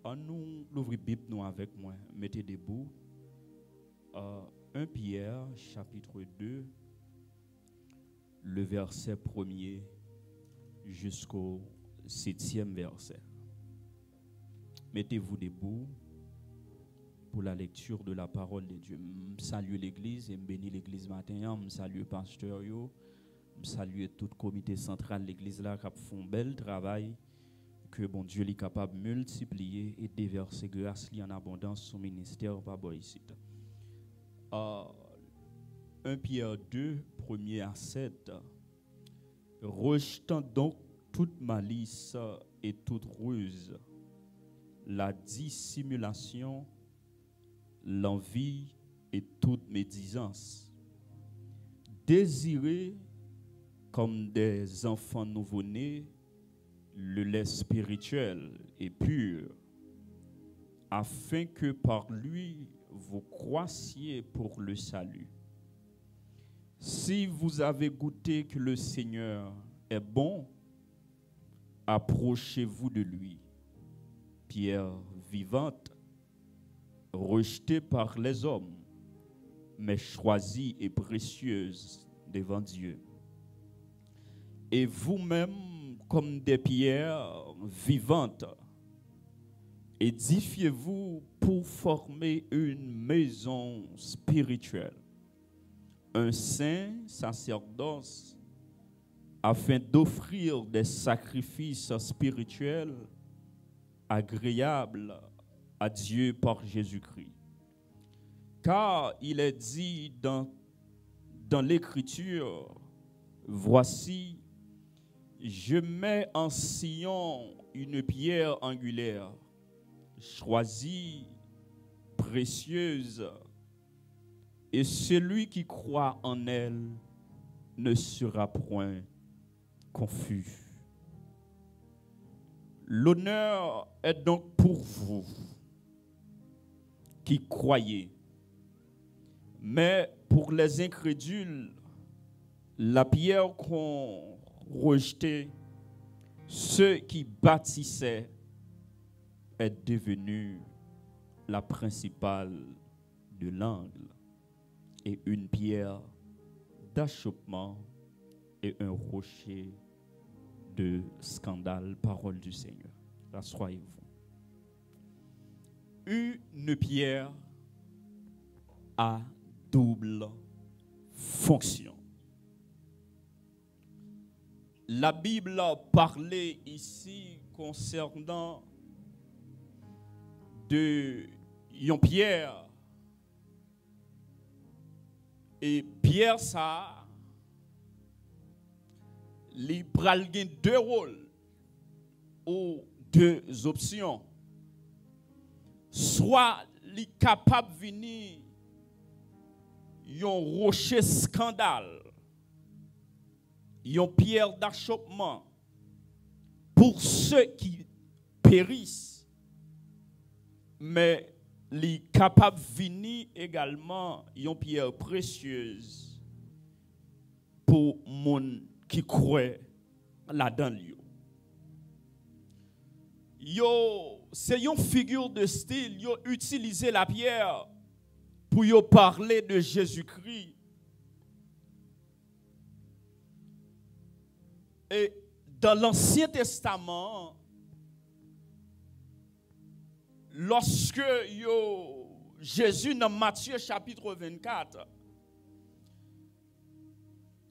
En nous, l'ouvrir Bible nous avec moi. Mettez debout. 1 Pierre, chapitre 2, le verset 1er jusqu'au 7e verset. Mettez-vous debout pour la lecture de la parole de Dieu. Je salue l'église et je bénis l'église matin. Je salue le pasteur, je salue tout le comité central de l'église là qui fait un bel travail. Que bon Dieu est capable de multiplier et déverser grâce en abondance sur ministère par ici. 1 Pierre 2, 1er à 7. Rejetant donc toute malice et toute ruse, la dissimulation, l'envie et toute médisance. Désirez comme des enfants nouveau-nés le lait spirituel et pur, afin que par lui vous croissiez pour le salut. Si vous avez goûté que le Seigneur est bon, approchez-vous de lui. Pierre vivante, rejetée par les hommes, mais choisie et précieuse devant Dieu. Et vous-même, comme des pierres vivantes, édifiez-vous pour former une maison spirituelle, un saint sacerdoce, afin d'offrir des sacrifices spirituels agréables à Dieu par Jésus-Christ. Car il est dit dans l'Écriture, voici, je mets en Sion une pierre angulaire, choisie, précieuse, et celui qui croit en elle ne sera point confus. L'honneur est donc pour vous qui croyez, mais pour les incrédules, la pierre qu'on rejeté, ceux qui bâtissaient est devenu la principale de l'angle et une pierre d'achoppement et un rocher de scandale, parole du Seigneur. Rassoyez-vous. Une pierre à double fonction. La Bible a parlé ici concernant de Pierre. Et Pierre, ça, il pral gen deux rôles ou deux options. Soit il est capable de venir un rocher scandale, une pierre d'achoppement pour ceux qui périssent, mais il est capable de venir également une pierre précieuse pour les qui croient là-dedans. C'est une figure de style, yo utilisé la pierre pour yo parler de Jésus-Christ. Et dans l'Ancien Testament, lorsque Jésus dans Matthieu chapitre 24,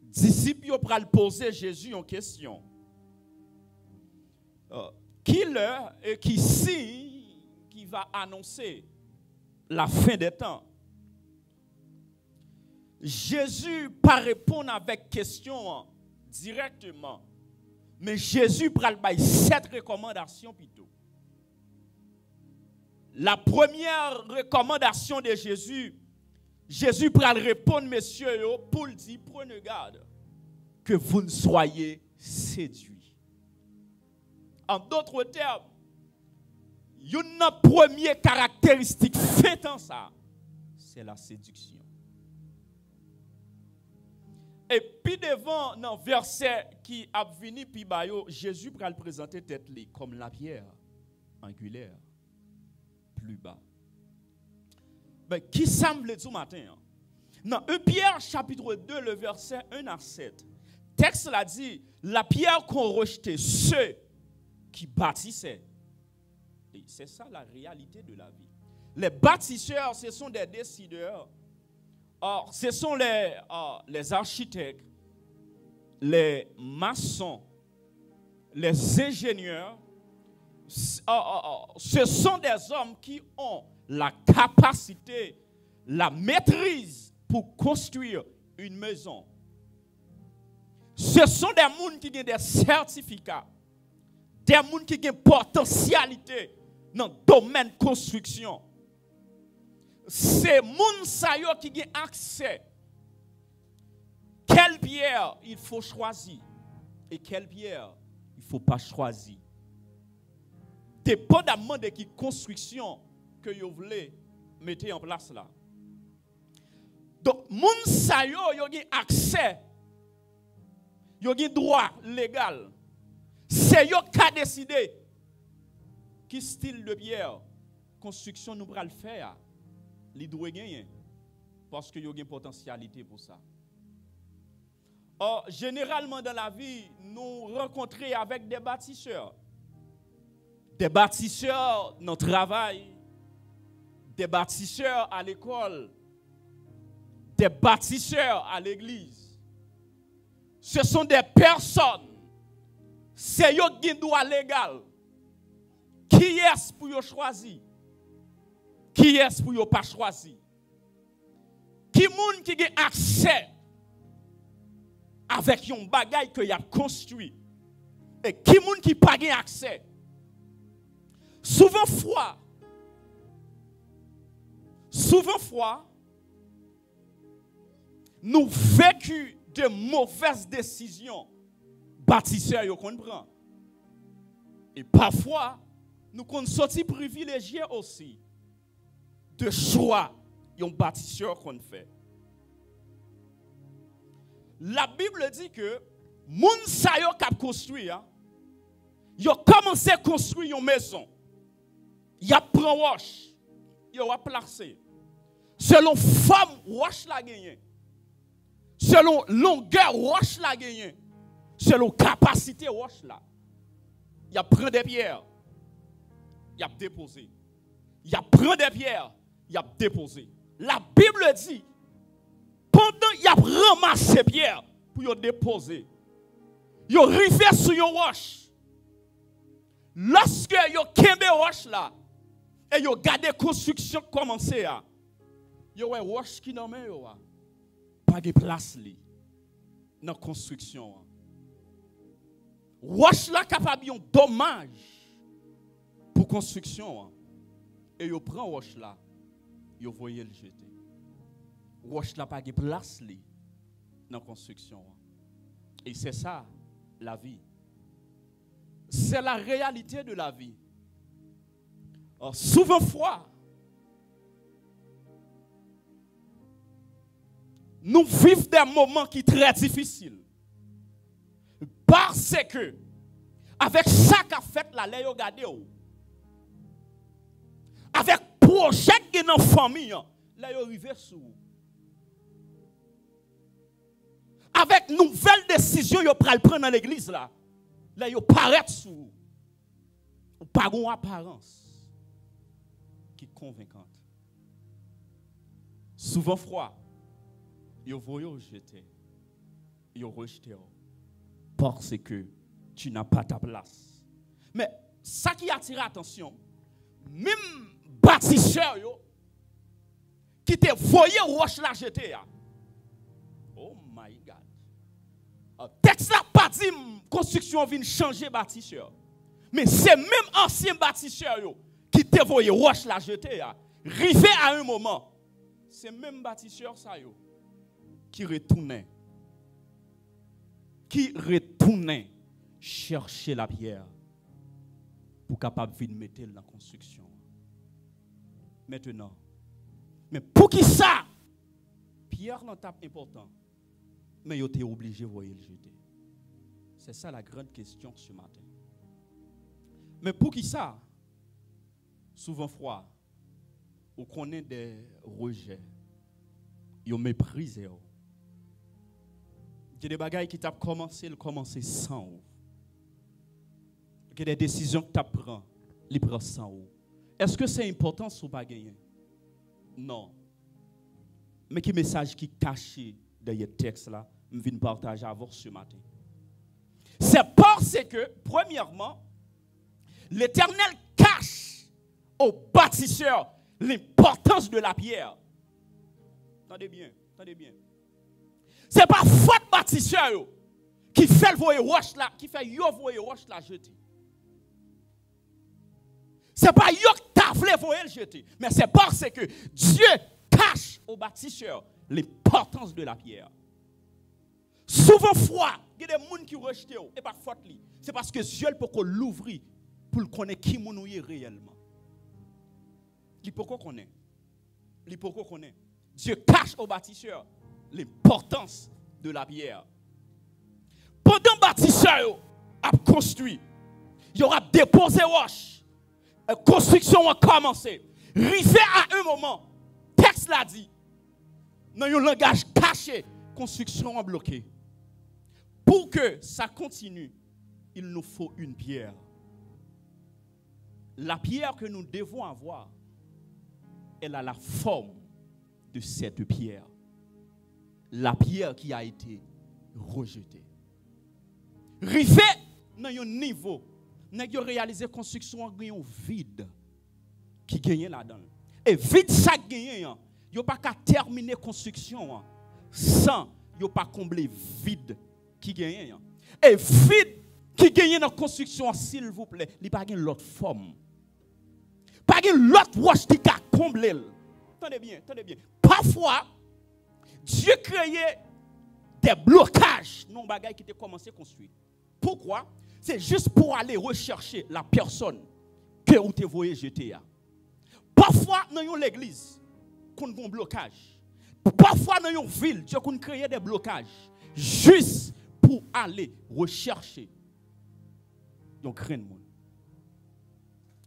disciples yo pral poser Jésus une question. Qui l'heure et qui signe qui va annoncer la fin des temps? Jésus pas répondre avec question directement, mais Jésus pral bay 7 recommandations plutôt. La première recommandation de Jésus, Jésus pral répondre messieurs pour le dire prenez garde que vous ne soyez séduits. En d'autres termes, une première caractéristique faitant ça, c'est la séduction. Et puis devant, dans le verset qui a venu, puis Jésus va le présenter tête comme la pierre angulaire. plus bas. Ben, qui semble du matin? Dans 1 Pierre chapitre 2, le verset 1 à 7, texte l'a dit, la pierre qu'ont rejeté ceux qui bâtissaient. Et c'est ça la réalité de la vie. Les bâtisseurs, ce sont des décideurs. Or, ce sont les architectes, les maçons, les ingénieurs. Ce sont des hommes qui ont la capacité, la maîtrise pour construire une maison. Ce sont des gens qui ont des certificats, des gens qui ont une potentialité dans le domaine de construction. C'est les gens qui ont accès. Quelle pierre il faut choisir et quelle pierre il ne faut pas choisir. Dépendamment de quelle construction que vous voulez mettre en place là. Donc, les gens qui ont accès, ils ont droit légal. C'est eux qui ont décidé quel style de pierre, construction nous allons faire. Ils doivent gagner parce qu'ils ont une potentialité pour ça. Or, généralement dans la vie, nous rencontrons avec des bâtisseurs. Des bâtisseurs dans le travail, des bâtisseurs à l'école, des bâtisseurs à l'église. Ce sont des personnes, c'est eux qui ont droit légal. Qui est-ce pour vous choisir? Qui est-ce pour vous pas choisir? Qui moun qui a accès avec un bagage que y a construit? Et qui moun qui pas accès? Souvent fois, nous vécu de mauvaises décisions bâtisseurs yo qu'on prend. Et parfois, nous qu'on sorti privilégiés aussi de choix yon bâtisseur qu'on fait. La Bible dit que moun sa yo k'ap construit, yo commencé à construire une maison. Ya prend roche, yo a placé. Selon forme roche la gagné. Selon longueur roche la gagné. Selon capacité roche là. Il prend des pierres. Il a déposé. Il prend des pierres. Il a déposé. La Bible dit pendant il a ramassé pierres pour y déposer. Il arrivé sur une roche. Lorsque yo kembe roche là et yo gardé construction commencer à yo ouais roche qui nan men yo pas de place li dans construction. Roche là capable un dommage pour construction et yo prend roche là yo voyez le jeter. Roche là pas de place li dans construction. Et c'est ça la vie. C'est la réalité de la vie. Alors, souvent fois, nous vivons des moments qui sont très difficiles. Parce que, avec ça qu'a fait la loi, regardez, avec le projet qui est dans la famille, là, vous arrivez sur. Avec nouvelles décisions, vous prenez dans l'église là. Là, vous paraît sous. Ou pas une apparence qui est convaincante. Souvent froid, vous voyez jeter. Vous rejetez. Parce que tu n'as pas ta place. Mais ça qui attire l'attention, même bâtisseurs qui te voyé roche la jeter. Oh my God. Texte là pas dit construction vient changer bâtisseur. Mais c'est même ancien bâtisseur qui te voyé roche la jeter. Rivé à un moment, c'est même bâtisseur ça qui retournait chercher la pierre pour capable de mettre dans la construction. Maintenant, mais pour qui ça? Pierre n'est pas important. Mais vous êtes obligé de voir le jeter. C'est ça la grande question ce matin. Mais pour qui ça? Souvent froid, Ou connaît des rejets. Ils méprisé. Il y a des bagailles qui t'ont commencé sans vous. Il y a des décisions que tu prends, les prends sans vous. Est-ce que c'est important ou pas gagner? Non. Mais quel message qui est caché derrière le texte là, je viens partager avec vous ce matin. C'est parce que, premièrement, l'Éternel cache au bâtisseur l'importance de la pierre. Attendez bien, attendez bien. Ce n'est pas faute bâtisseur qui fait le voyer roche là, qui fait yo voyer roche là jeter. Ce n'est pas yo qui t'a voulu voyer le jeter, mais c'est parce que Dieu cache au bâtisseur l'importance de la pierre. Souvent fois, il y a des gens qui rejettent et pas faute li. C'est parce que Dieu peut l'ouvrir pour le connaître qui nous est réellement. Il peut connaître. Il peut connaître. Dieu cache au bâtisseur l'importance de la pierre. Pendant que le bâtisseur a construit, il aura déposé roche. La construction a commencé. Rivé à un moment, texte l'a dit, dans un langage caché, construction a bloqué. Pour que ça continue, il nous faut une pierre. La pierre que nous devons avoir, elle a la forme de cette pierre. La pierre qui a été rejetée. Rivé dans un niveau, nous avons réalisé la construction en vide qui gagne là-dedans. Et vide ça gagne, il n'y a pas qu'à terminer la construction sans il pas combler vide qui gagne. Et vide qui gagne dans la construction, s'il vous plaît, il n'y a pas l'autre forme. Pas l'autre roche qui a comblé. Attendez bien, attendez bien. Parfois, Dieu créait des blocages dans les bagages qui étaient commencé à construire. Pourquoi? C'est juste pour aller rechercher la personne que vous te voyez jeter. Parfois, dans l'église, qu'on a un blocage. Parfois, dans une ville, Dieu a créé des blocages. Juste pour aller rechercher. Il y a un grain de monde.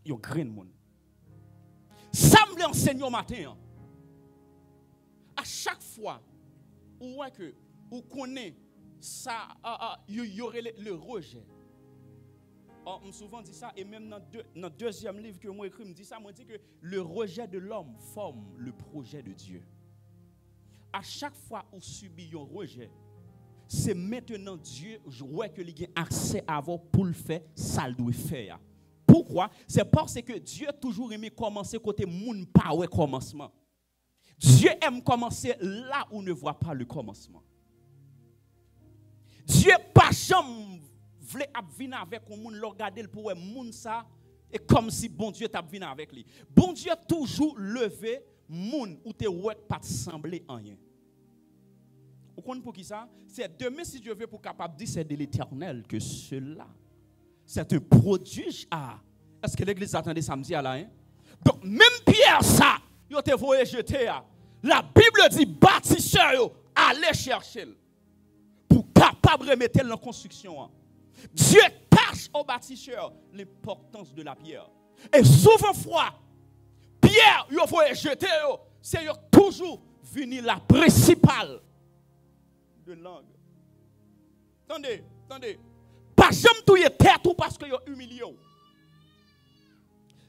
Il y a un grain de monde. Ça me l'enseigne au matin. À chaque fois, où connaît ça, il y aurait le rejet. On souvent dit ça, et même dans le deuxième livre que moi écrit, me dit ça, moi dit que le rejet de l'homme forme le projet de Dieu. À chaque fois où subit un rejet, c'est maintenant Dieu jouait que il a accès à vous pour le faire, ça le doit faire. Pourquoi? C'est parce que Dieu a toujours aimé commencer côté moun pas ouais commencement. Dieu aime commencer là où on ne voit pas le commencement. Dieu pas jamais voulait venir avec un moun le regarder pour moun ça et comme si bon Dieu t'a venir avec lui. Bon Dieu toujours levé moun ou te ouais pas sembler en rien. Vous comprenez pour qui ça? C'est demain si Dieu veut pour capable dire c'est de l'Éternel que cela c'est un prodige. Est-ce que l'église attendait samedi à là? Hein? Donc, même Pierre, ça, il te voyé jeter. La Bible dit bâtisseur, allez chercher pour capable de remettre dans la construction. Dieu cache au bâtisseur l'importance de la pierre. Et souvent, fois, Pierre, il faut jeter, c'est toujours venir la principale de langue. Attendez, attendez. Pas jamais tout est tête ou parce que vous humilié.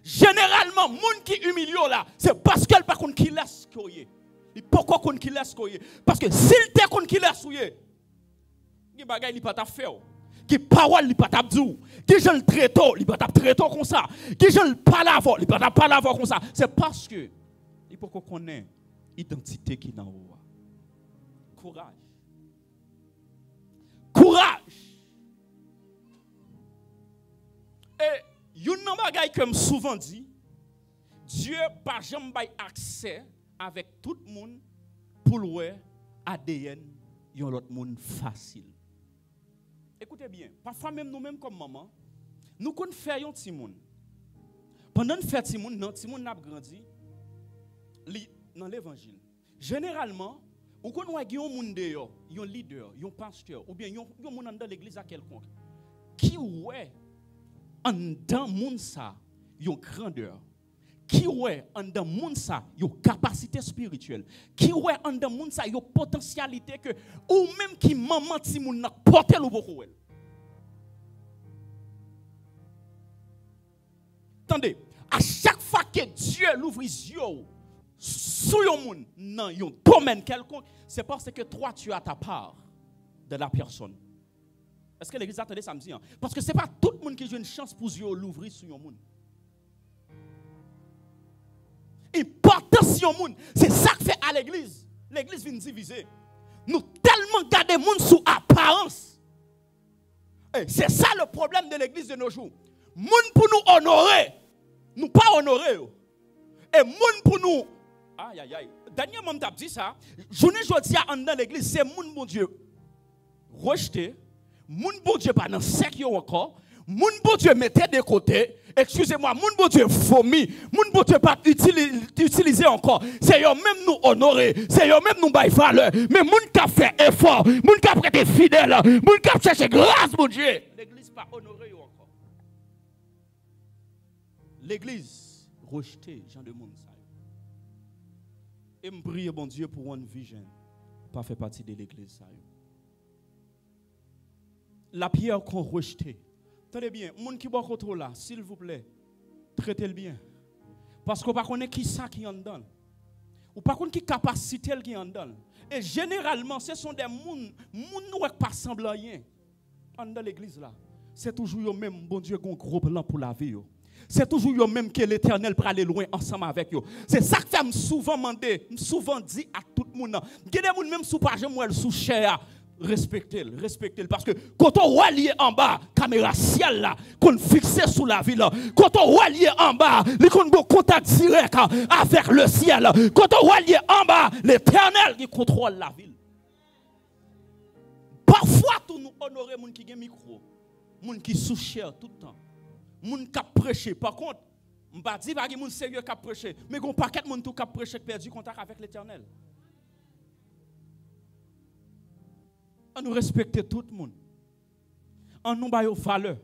Généralement, les gens qui humilient là, c'est parce qu'elle pas qu'on qui laisse koye. Il pourquoi qu'on qui laisse koye? Parce que s'il te qu'on qui laisse koye, qui bagay li pas ta faire. Qui parole li pas ta dou. Qui je le traite, li pas ta traite comme ça. Qui je le parle avant, li pas ta parle avant comme ça. C'est parce que il faut qu'on connaisse l'identité qui est dans haut. Courage. Courage. Et yon nan bagay comme souvent dit, Dieu pas jamais bay accès avec tout le monde pour le ADN yon l'autre monde facile. Écoutez bien, parfois même nous-mêmes comme maman, nous qu'on fait yon ti moun. Pendant nous fait ti moun, nan ti moun n'a grandi dans l'évangile. Généralement, ou qu'on voit yon moun dehors, yon leader, yon pasteur ou bien yon moun dans l'église à quelconque qui ouais en dans moun sa yon grandeur qui ouais en dans monde ça, yo capacité spirituelle, qui ouais en dans monde ça, yo potentialité que ou même qui maman ti moun n'a porter ou beaucoup. Attendez, à chaque fois que Dieu l'ouvre les yeux sur un monde dans un domaine quelconque, c'est parce que toi tu as ta part de la personne. Est-ce que l'église attendait ça me dit? Parce que ce n'est pas tout le monde qui a une chance pour l'ouvrir sur un monde. Important sur un monde, c'est ça que fait à l'église. L'église vient diviser. Nous tellement garder le monde sous apparence. Et c'est ça le problème de l'église de nos jours. Monde pour nous honorer, nous pas honorer. Et monde pour nous, aïe aïe aïe. Dernièrement m'a dit ça. Journée jodi a dans l'église, c'est monde bon Dieu rejeté, monde bon Dieu pas dans sec yo encore, monde bon Dieu mettez de côté. Excusez-moi, moun bon Dieu vomi, moun bon Dieu pas utilisé encore. C'est eux même nous honorer, c'est eux même nous bailler valeur. Mais moun qui fait effort, moun qui prêté fidèle, moun qui chercher grâce mon Dieu. L'église pas honoré encore. L'église rejeté gens de monde ça. Et me prie bon Dieu pour One Vision pas fait partie de l'église ça. La pierre qu'on rejeté. Tenez bien, moun qui boit contre là, s'il vous plaît, traitez-le bien. Parce qu'on ne connaît pas qui ça qui en donne. Ou pas qui capacité qui en donne. Et généralement, ce sont des moun qui pas semblent rien. Dans l'église là, c'est toujours eux même bon Dieu qui a un gros plan pour la vie. C'est toujours eux même que l'Éternel pour aller loin ensemble avec eux. C'est ça que je souvent demandé, souvent dit à tout le monde. Il y a des gens même sous page moi sous cher. Respectez-le, parce que quand on voit lié en bas, caméra ciel là, qu'on fixe sous la ville, quand on voit lié en bas, les qu'on a contact direct avec le ciel, quand on voit lié en bas, l'Éternel qui contrôle la ville. Parfois, tout nous honorer les gens qui ont un micro, les gens qui sont chers tout le temps, les gens qui prêchent. Par contre, je ne dis pas qu'il y a des gens sérieux qui prêchent, mais il y a un paquet de gens qui prêchent qui perdu contact avec l'Éternel. On nous respecter tout le monde. On nous baille valeur.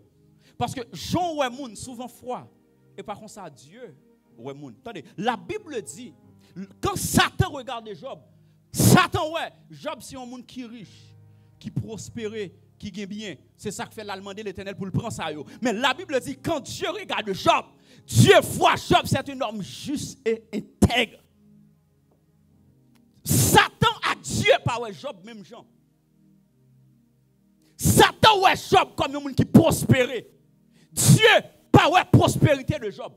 Parce que Jean ouais moun souvent froid et par contre ça Dieu ouais moun. Attendez, la Bible dit quand Satan regarde Job, Satan ouais, Job c'est un monde qui est riche, qui prospère, qui gagne bien. C'est ça que fait l'Allemand de l'Éternel pour le prendre ça yo. Mais la Bible dit quand Dieu regarde Job, Dieu voit Job c'est un homme juste et intègre. Satan a Dieu pas ouais Job même Jean. Satan ouais Job comme un monde qui prospère. Dieu pas ouais prospérité de Job.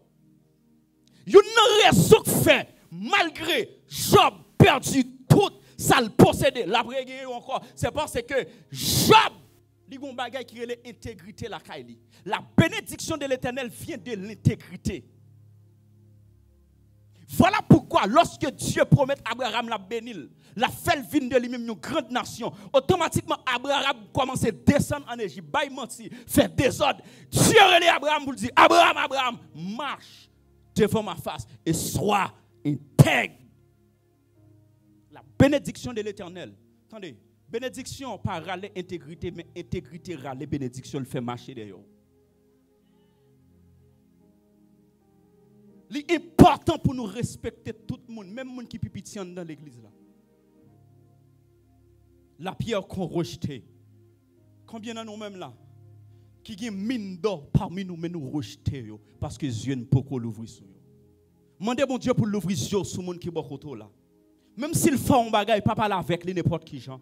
Il y a une raison qui fait malgré Job perdu tout ça le possédait. La brègue encore, c'est parce que Job il y a un bagage qui est l'intégrité la Kaili. La bénédiction de l'Éternel vient de l'intégrité. Voilà pourquoi, lorsque Dieu promet à Abraham la bénir, la fait vine de lui-même une grande nation, automatiquement Abraham commence à descendre en Égypte, bail menti, fait désordre. Dieu relève Abraham pour dire Abraham, marche devant ma face et sois intègre. La bénédiction de l'Éternel. Attendez, bénédiction pas râler intégrité, mais intégrité râler bénédiction le fait marcher d'ailleurs. C'est important pour nous respecter tout le monde, même les gens qui pipitient dans l'église là. La pierre qu'on rejeté. Combien de nous même là qui ont mine d'or parmi nous, mais nous rejetons parce que Dieu ne peut pas l'ouvrir sur eux. Demandez mon Dieu pour l'ouvrir sur le monde qui est autour là. Même s'il fait un bagage, pas parler avec n'importe qui gens,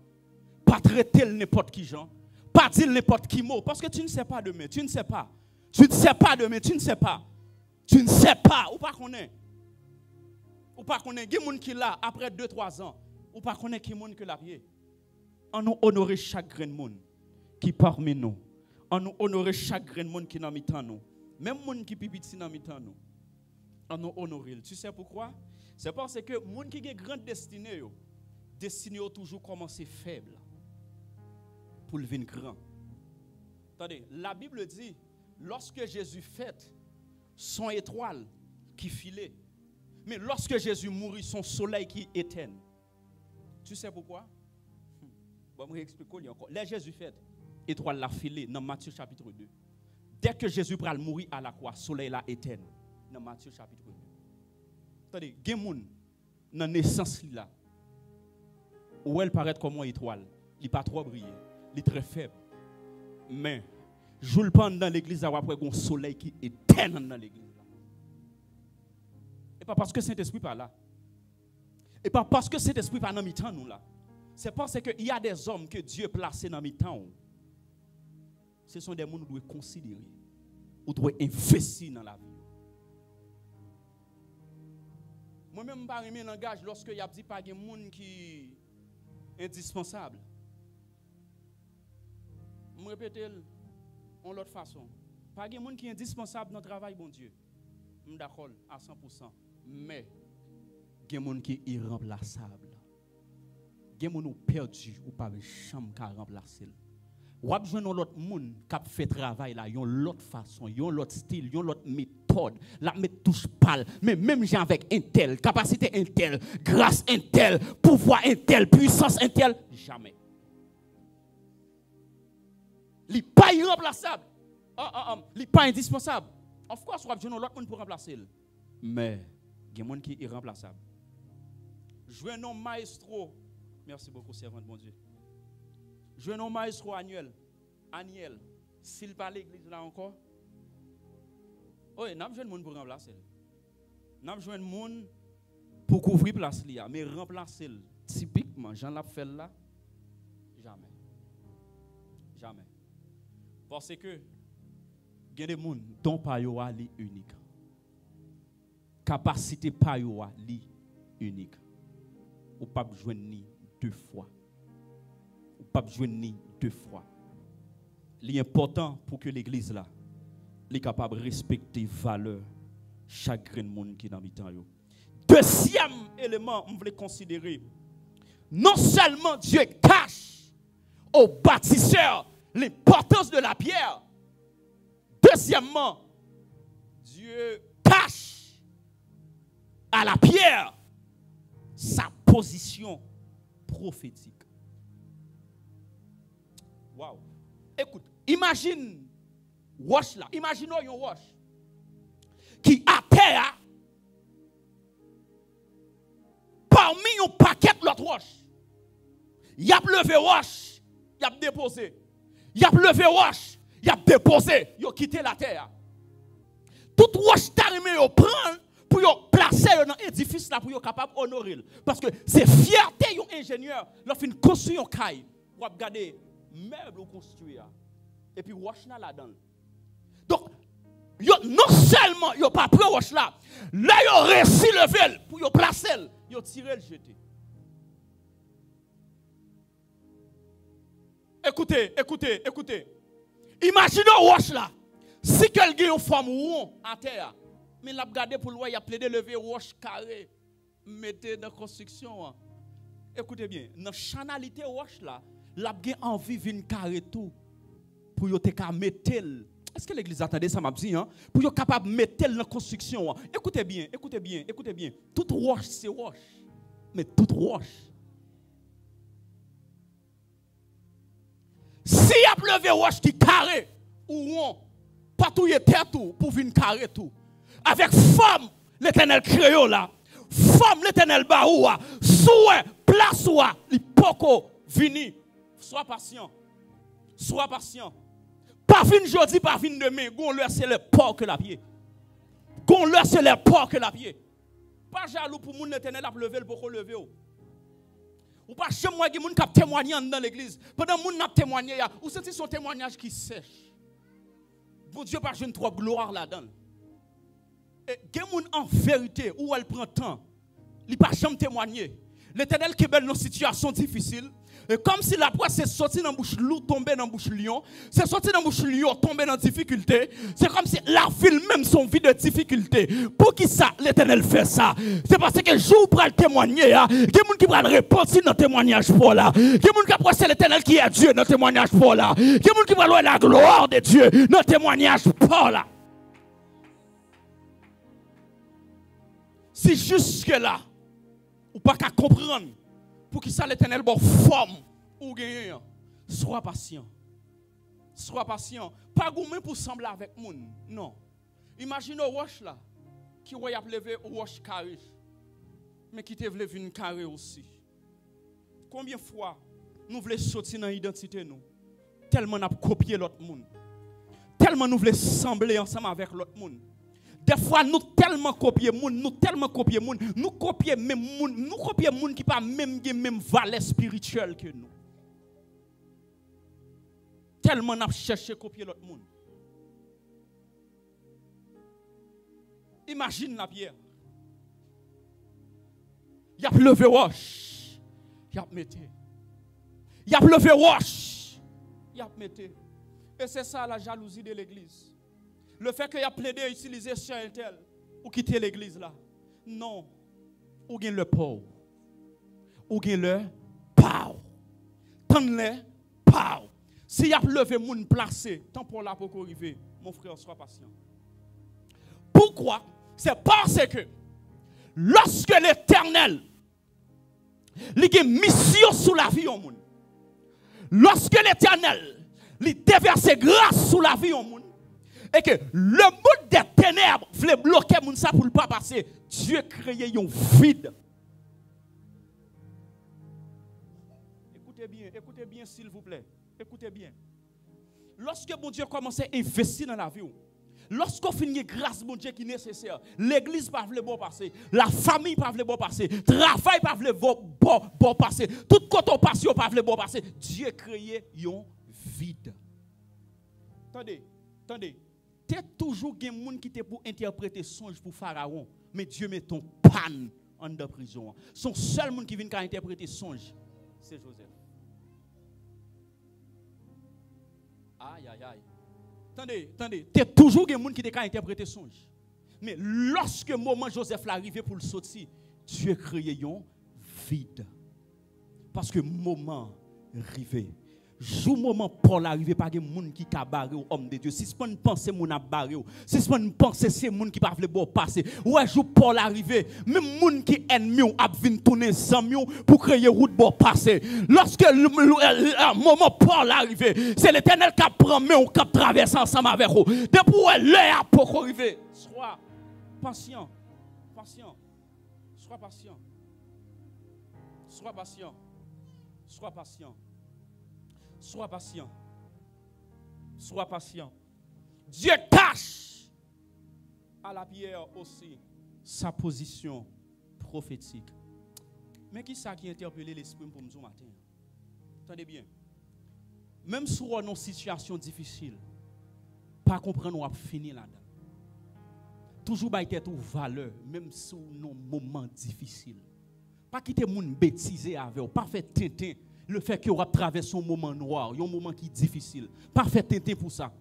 pas traiter n'importe qui gens, pas dire n'importe qui mot, parce que tu ne sais pas demain, tu ne sais pas. Tu ne sais pas demain, tu ne sais pas. Tu ne sais pas, ou pas connaît. Ou pas connaît, il y a des gens qui là après 2-3 ans, ou pas connaît qui monde que la pied. On nous honore chaque grain de monde qui parmi nous. On nous honore chaque grain de monde qui dans mi-temps nous. Même monde qui pipit dans mi-temps nous. On nous honore. Tu sais pourquoi? C'est parce que monde qui a une grande destinée, toujours commencer faible pour le venir grand. Attendez, la Bible dit lorsque Jésus fête son étoile qui filait. Mais lorsque Jésus mourit, son soleil qui éteint. Tu sais pourquoi? Bon, je vais expliquer encore. Là, Jésus fait, étoile l'a filé dans Matthieu chapitre 2. Dès que Jésus pral mourir à la croix, soleil l'a éteint. Dans Matthieu chapitre 2. attendez, gen moun dans naissance là. Ou elle paraît comme une étoile, il pas trop briller, il très faible. Mais jour pendant dans l'église après un soleil qui éteint dans l'église. Et pas parce que Saint-Esprit pas là. Et pas parce que Saint-Esprit pas dans mi-temps nous là. C'est parce qu'il y a des hommes que Dieu placé dans mi-temps. Ce sont des gens que nous devons considérer. Ou devons investir dans la vie. Moi-même, je ne langage lorsque il y a dit pas de gens qui est indispensable. Je répète en l'autre façon. Pas de gens qui est indispensable dans le travail, bon Dieu. Je suis d'accord à 100%. Mais il y a des gens qui sont irremplaçables. Il y a des gens qui ont perdu ou pas de chambre qui remplacer. Ou avez besoin l'autre monde qui fait travail là, yon l'autre façon, yon l'autre style, yon l'autre méthode. La méthode touche pas, mais même j'ai avec un tel, capacité un tel, grâce un tel, pouvoir un tel, puissance un tel, jamais. Il n'est pas irremplaçable. Il n'est pas indispensable. Of course, vous avez besoin l'autre monde pour remplacer. Mais il y a des gens qui sont irremplaçables. Jouez un maestro. Merci beaucoup, servant de mon Dieu. Je nomme maestro Aniel. S'il pas l'église là encore. Oui, n'a besoin de monde pour remplacer. N'a besoin de monde pour couvrir place là, mais remplacer typiquement Jean l'a fait là jamais. Jamais. Parce que il y a des gens dont pas yo ali unique. Capacité pas yo ali unique. Ou pas besoin ni deux fois. Pas besoin ni deux fois. L'important pour que l'église là est capable de respecter les valeurs chaque monde qui est dans le temps. Deuxième élément, on veut considérer, non seulement Dieu cache aux bâtisseurs l'importance de la pierre. Deuxièmement, Dieu cache à la pierre sa position prophétique. Wow. Écoute, imagine wash là. Imaginons un wash qui à terre parmi un paquet l'autre wash. Il a levé wash, il a déposé. Il a levé wash, il a déposé, il a quitté la terre. Tout wash t'arrive au prendre pour yo placer dans l'édifice là pour yo capable honorer parce que c'est fierté un ingénieur lorsqu'il construit un caille. Ou regarder meuble ou construire et puis wash là-dedans. Donc yo, non seulement yo pas prend wash là yo réussi lever pour yo placer, yo tirer le jeter. Écoutez. Imaginez wash là. Si quelqu'un a une forme rond à terre, mais l'a regardé pour le il a plaidé lever wash carré, mettez dans construction. Écoutez bien, dans chanalité wash là, l'a envie de carré tout pour yo te ka mettre. Est-ce que l'église attendait ça m'a dit hein pour yo capable mettre dans construction. Écoutez bien. Tout wash c'est wash. Mais tout wash. Si y a levé wash qui carré ou rond, pas tout y terre tout pour venir carré tout. Avec forme l'Éternel créole là, forme l'Éternel baoua, souhait place ou li poko vini. Sois patient. Pas fin jeudi, pas fin demain. Gon leur c'est le porc que la pied. Pas jaloux pour moun l'Éternel a lever le pour lever. Ou pas chez moi qui moun k'ap témoigner dans l'église. Pendant moun n'a témoigné ou senti son témoignage qui sèche. Bon Dieu pas jeune trop gloire là-dedans. Et gen moun en vérité où elle prend temps, il pas jamais témoigner. L'Éternel qui belle dans situation difficile. Et comme si la poisse c'est sorti dans bouche loup tomber dans bouche lion, c'est sorti dans bouche lion tomber dans difficulté, c'est comme si la ville même son vie de difficulté. Pour qui ça l'Éternel fait ça? C'est parce que jour pour le témoigner, il y a des gens qui prennent répondre dans le témoignage pour là. Il y a des gens qui approchent l'Éternel qui est Dieu dans le témoignage pour là. Il y a des gens qui prennent la gloire de Dieu dans le témoignage pour là. Si jusque là ou pas qu'à comprendre pour qui ça l'Éternel bon forme ou gagner. Sois patient. Pas gourmand pour sembler avec moun. Non. Imagine au wash là qui va y lever au wash carré. mais qui te voulait venir carré aussi. Combien de fois nous voulons sortir dans l'identité nous? Tellement nous avons copié l'autre monde. Tellement nous voulons sembler ensemble avec l'autre monde. Des fois nous tellement copier monde, nous copier même monde, nous copier monde qui pas même valeur spirituelle que nous. Tellement nous cherché copier l'autre monde. Imagine la pierre. Il a levé roche. Il a mis. Il a levé roche. Il a mis. Et c'est ça la jalousie de l'église. Le fait qu'il a plaidé à utiliser ce un tel ou quitter l'église là. Non. Ou gagne le pauvre. Ou gagne le pauvre. Tande-le pauvre. Si il a levé moun placé, tant pour là pour arriver, mon frère, sois patient. Pourquoi? C'est parce que lorsque l'Éternel il a une mission sous la vie au monde, lorsque l'Éternel il déverse grâce sous la vie au monde, et que le monde des ténèbres voulait bloquer moun ça pour ne pas passer, Dieu créé un vide. Écoutez bien s'il vous plaît. Écoutez bien. Lorsque mon Dieu commence à investir dans la vie, lorsqu'on finit grâce mon Dieu qui est nécessaire, l'église pas veut bon passer, la famille pas veut bon passer, travail pas veut bon passer, tout côté passion pas veut bon passer, Dieu créé un vide. Attendez. T'es toujours un monde qui te pour interpréter songe pour Pharaon, mais Dieu met ton panne en de prison. Son seul monde qui vient qu'à interpréter songe, c'est Joseph. Aïe. Attendez. T'es toujours un monde qui te qu'à interpréter songe. Mais lorsque le moment Joseph l'arrivé pour le sortir, Dieu créé un vide. Parce que moment arrivé. Jou moment Paul arrivé pas de monde qui ka barré homme de Dieu. Si c'est pas une pensée mon a barré, si c'est pas une pensée c'est monde qui pas veut bon passer. Ouais, jou Paul arrivé, même monde qui ennemi a vinn tourner zami pour créer route bon passer. Lorsque le moment Paul arrivé, c'est l'Éternel qui prend main ou qui traverse ensemble avec vous. Depuis l'heure pour arriver. Sois patient. Sois patient. Sois patient. Dieu cache à la pierre aussi sa position prophétique. Mais qui ça qui interpelle l'esprit pour nous matin? Attendez bien. Même si on a une situation difficile, pas comprendre on va finir là-dedans. Toujours ba tête ou valeur même si on a un moment difficile. Pas quitter moun bêtiser avec, pas faire tintin. Le fait qu'il aura traversé un moment noir, un moment qui est difficile. Pas faire tintin pour ça.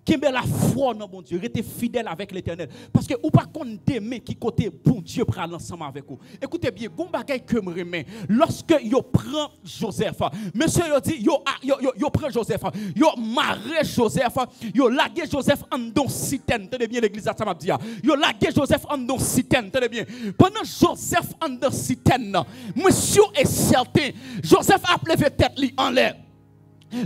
Qui met la foi dans bon Dieu, restez fidèle avec l'Éternel. Parce que ou pas qu'on demain qui côté bon Dieu prend ensemble avec vous. Écoutez bien, gon bagay que me remet. Lorsque yo prend Joseph, monsieur yo dit yo prend Joseph, yo marre Joseph, yo lagué Joseph en don citerne. Tenez bien l'église ça m'a dit. Yo lagué Joseph en don citerne, tenez bien. Pendant Joseph en don citerne, monsieur est certain, Joseph a levé tête li en l'air.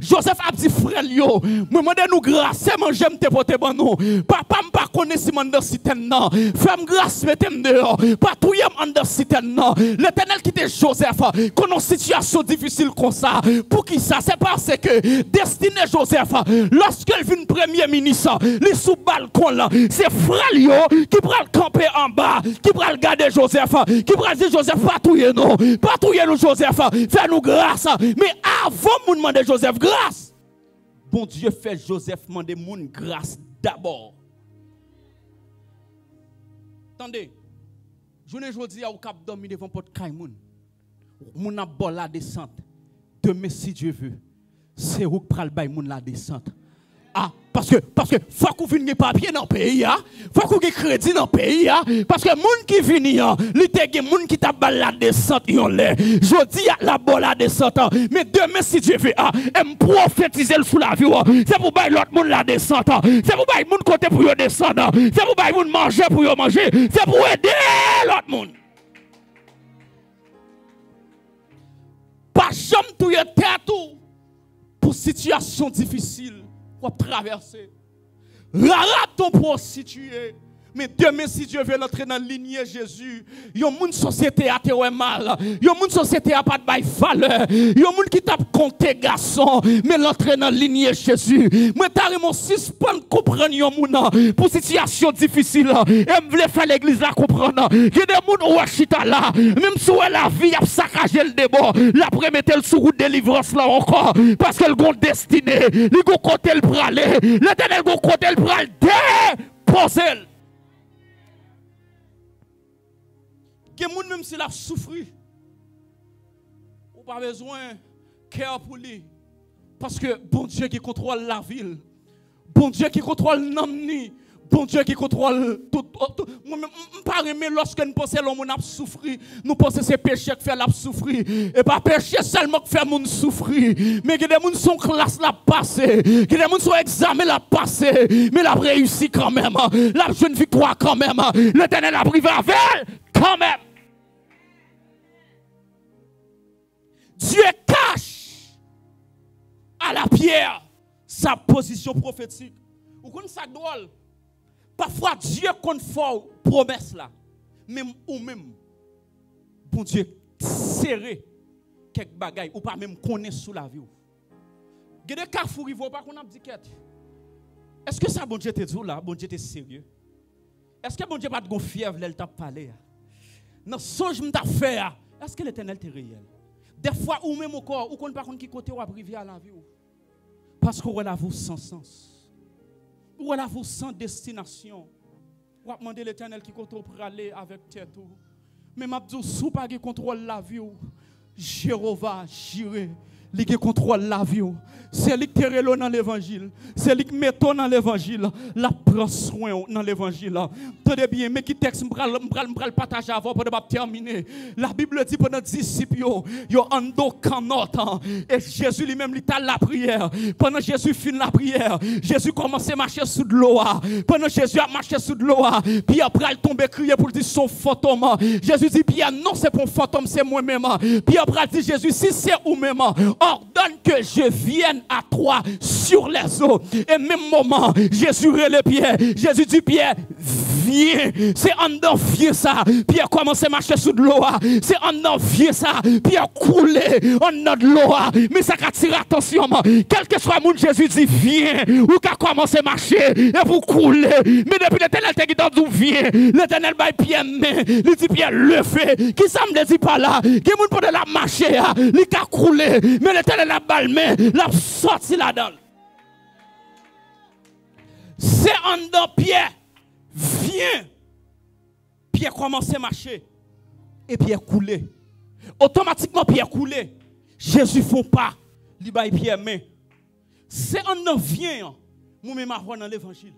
Joseph a dit frère yo, moi demande nous grâce, manger me te porter bon nous. Papa m'pa connaît si man dans citerne non. Femme grâce mettez-moi dehors. Patrouille en dans citerne non. L'Éternel qui était Joseph, qu'on a une situation difficile comme ça. Pour qui ça? C'est parce que destiné Joseph, lorsqu'il vient premier ministre, les sous balcon là, c'est frère yo qui prend camper en bas, qui prend garder Joseph, qui prend dire Joseph patrouille nous Joseph, fais nous grâce. Mais avant nous demander Joseph grâce. Bon Dieu fait Joseph demander moun grâce d'abord. Attendez. Journée aujourd'hui au cap dormi devant porte kay moun. Moun a bon la descente. Demain si Dieu veut, c'est où pral bay moun la descente. Ah, parce que faut qu'on vienne papier dans le pays, faut qu'on ait crédit dans le pays, parce que moun qui vient, li te gen moun qui t'a bal la descente yon lè. Jodi la bol la descente, mais demain si Dieu veut, me prophétiser le sous la vie, c'est pour bay l'autre moun la descente, c'est pour bay moun côté pour yo descendre, c'est pour bay moun manger pour yo manger, c'est pour aider l'autre moun. Pas jamais tout y tête pour situation difficile. Traverser. Rara ton prostituée. Mais demain, si Dieu veut entrer dans la lignée Jésus, il y a une société à te mal. Il y a une société à pas de valeur. Il y a une qui t'a compté garçon. Mais l'entrer dans la lignée Jésus. Moi, carrément, si je peux comprendre yon moun pour situation difficile. Et je voulais faire l'église là comprendre. Il y a des gens qui chita là. Même si la vie a saccagé le débat. La première sous route de délivrance là encore. Parce qu'elle a une destinée. Il a côté le praler. L'Éternel a côté le praler. Déposer. Que moun même s'il a souffert, ou pas besoin de cœur pour lui. Parce que bon Dieu qui contrôle la ville, bon Dieu qui contrôle l'ennemi, bon Dieu qui contrôle tout. Moi-même, je ne pas aimer lorsque nous pensons que l'homme a souffert, nous pensons que c'est péché qui fait la souffrir. Et pas péché seulement qui fait moun souffrir. Mais que des gens sont classe la passé, que des gens sont examen la passé, mais la réussi quand même. La jeune victoire quand même. L'Éternel a privé avec elle quand même. Dieu cache à la pierre sa position prophétique. Vous connaissez ça drôle? Parfois Dieu compte fort promesse là. Même ou même bon Dieu serré quelques bagailles ou pas même connaître sous la vie. Il y a des carrefours qui vont pas qu'on a dit quête. Est-ce que ça bon Dieu te dit là, bon Dieu te sérieux? Est-ce que bon Dieu pas de fièvre là il t'a parlé? Non songe m'ta fait. Est-ce que l'Éternel est réel? Des fois, ou même encore, ou qu'on ne pas qui côté ou privé à la vie. Parce qu'on a vous sans sens. Ou on a vous sans destination. Ou a demandé l'Éternel qui compte pour aller avec tête. Mais m'a dit, sous pas qui contrôle la vie. Jéhovah, Jireh, lui qui contrôle la vie. C'est lui qui te relève dans l'évangile. C'est lui qui met dans l'évangile. La prend soin dans l'évangile. Tenez bien, mais qui texte me partager avant pour ne pas terminer. La Bible dit pendant les disciples, yo ando canot. Et Jésus lui-même lui t'a la prière. Pendant Jésus finit la prière, Jésus commence à marcher sous de l'eau. Pendant Jésus a marché sous de l'eau, puis après il tombe crier pour dire son fantôme. Jésus dit Pierre, non c'est pour un fantôme, c'est moi-même. Puis après il dit Jésus, si c'est vous-même, ordonne que je vienne à toi sur les eaux. Et même moment, Jésus relève Pierre. Jésus dit Pierre, viens. C'est en envier ça. Pierre commence à marcher sous de l'eau. C'est en envier ça. Pierre couler en de l'eau. Mais ça attire attention. Quel que soit le monde, Jésus dit viens. Ou qu'a commencé à marcher et vous couler. Mais depuis l'Éternel te dit d'où vient. L'Éternel va Pierre main. Il dit Pierre le fait. Qui ça me dit pas là? Qui monde pour de la marcher? Il a coulé. Mais l'Éternel a balmé. L'a sorti là-dedans. C'est en dedans Pierre. Viens. Pierre commence à marcher. Et Pierre coulé. Automatiquement Pierre coulé. Jésus ne font pas. Il va Pierre main. C'est en dedans viens. Moi-même dans l'évangile.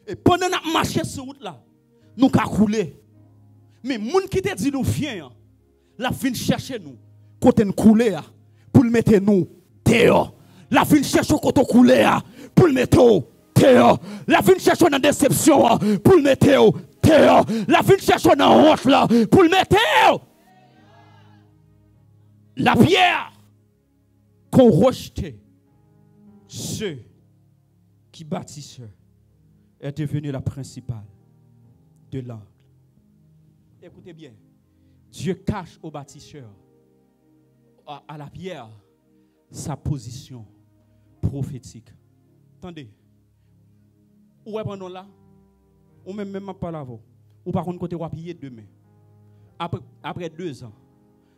Et pendant que nous marchons sur route là, nous avons coulé. Mais les gens qui te dit nous viens, la fin chercher nous. Côté nous couler pour le mettre nous dehors. La fin chercher côté couler pour le mettre dehors. La fin chercher dans déception pour le mettre dehors. La fin chercher dans honte là pour le mettre dehors. La pierre qu'on rejetait, ceux qui bâtissent est devenue la principale de l'angle. Écoutez bien, Dieu cache au bâtisseur, à la pierre, sa position prophétique. Attendez, où est pendant là? Ou même pas là, ou par contre côté ou payer demain. Après 2 ans,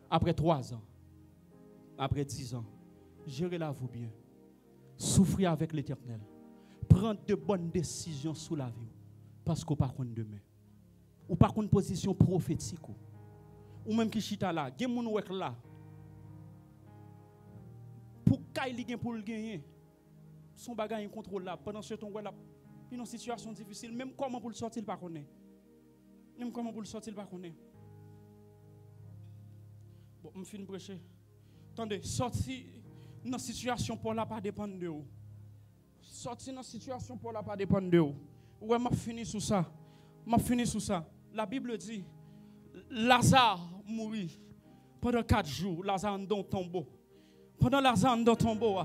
après 3 ans, après 10 ans, gérez-la vous bien. Souffrez avec l'Éternel. Prendre de bonnes décisions sous la vie. Parce qu'on par contre demain. Ou par contre position prophétique. Ou même qui chita là. Gen moun wek là. Pour qu'il pour le gagner. Son bagage incontrôlable. Pendant ce temps, il y a une situation difficile. Même comment pour le sortir, il ne pas connaît. Même comment pour le sortir, il ne pas connaît. Bon, je finis de prêcher. Attendez, sortir dans une situation pour la pas dépendre de vous. Sortir dans une situation pour la pas dépendre de vous. Ouais, je finis sous ça. La Bible dit, Lazare mourit pendant 4 jours. Lazare dans le tombeau. Pendant Lazare dans le tombeau,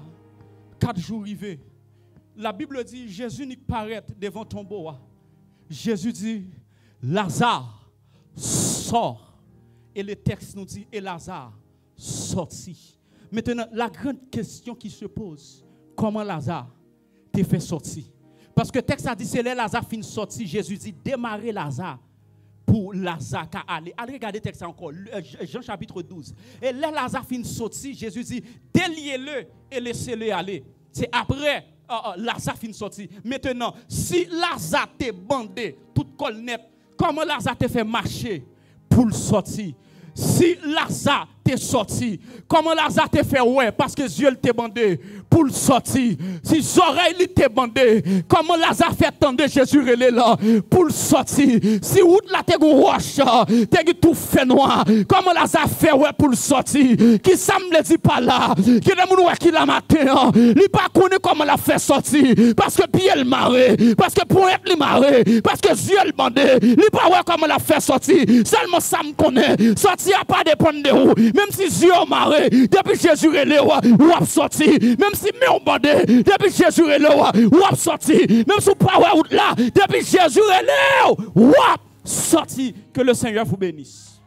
4 jours arrivés. La Bible dit, Jésus n'y paraît devant le tombeau. Jésus dit, Lazare, sort. Et le texte nous dit, et Lazare sortit. Maintenant, la grande question qui se pose, comment Lazare t'a fait sortir? Parce que le texte a dit, c'est là Lazare fin sorti. Jésus dit, démarrer Lazare pour Lazare qu'à aller. Allez regarder le texte encore, Jean chapitre 12. Et là Lazare fin sorti, Jésus dit, déliez-le et laissez-le aller. C'est après Lazare fin sorti. Maintenant, si Lazare t'est bandé, tout col net, comment Lazare te fait marcher pour le sortir? Si Lazare t'est sorti, comment Lazare te fait ouais parce que yeux t'est bandé pour le sortir. Si oreilles t'est bandé, comment Lazare fait tendre Jésus relé là pour le sortir. Si route là t'es roche, t'es tout fait noir, comment Lazare fait ouais pour le sortir. Qui ça me dit pas là, qui le monde ouais qui la matin, il pas connaît comment la fait sortir parce que pied le maré, parce que point le maré, parce que yeux le bandé, il pas ouais comment la fait sortir. Seulement ça me connaît. Sortir à pas dépendre de vous. Même si Dieu est maré, depuis Jésus est là, ou a sorti. Même si me ont bandé, depuis Jésus est là, ou a sorti. Même si pas là, depuis Jésus est là, ou a sorti. Que le Seigneur vous bénisse.